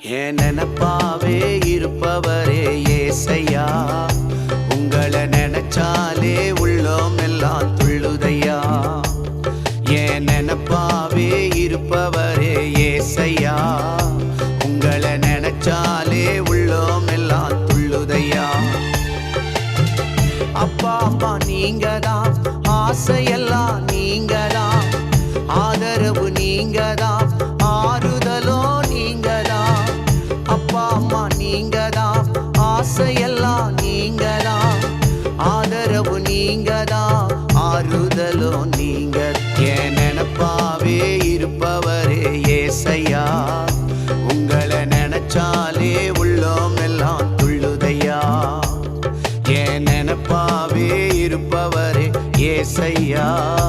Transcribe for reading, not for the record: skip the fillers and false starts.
என் நினப்பாவே இருப்பவரே ஏசையா, உங்களை நினைச்சாலே உள்ளோம் எல்லாம் துள்ளுதையா. என் நினப்பாவே இருப்பவரே ஏசையா, உங்களை நினைச்சாலே உள்ளோம் எல்லாம் துள்ளுதையா. அப்பா அம்மா நீங்கதான், ஆசையெல்லாம் நீங்கதான், ஆதரவு நீங்கதான், ஆறுதலோ நீங்கதான். அப்பா அம்மா நீங்கதான், ஆசையெல்லாம் நீங்கதான், ஆதரவு நீங்கதான், ஆறுதலோ நீங்க. என் நினப்பாவே இருப்பவரே ஏசையா, உங்களை நினைச்சாலே உள்ளோம் எல்லாம் துள்ளுதையா. என் நினப்பாவே இருப்பவரே ஏசையா.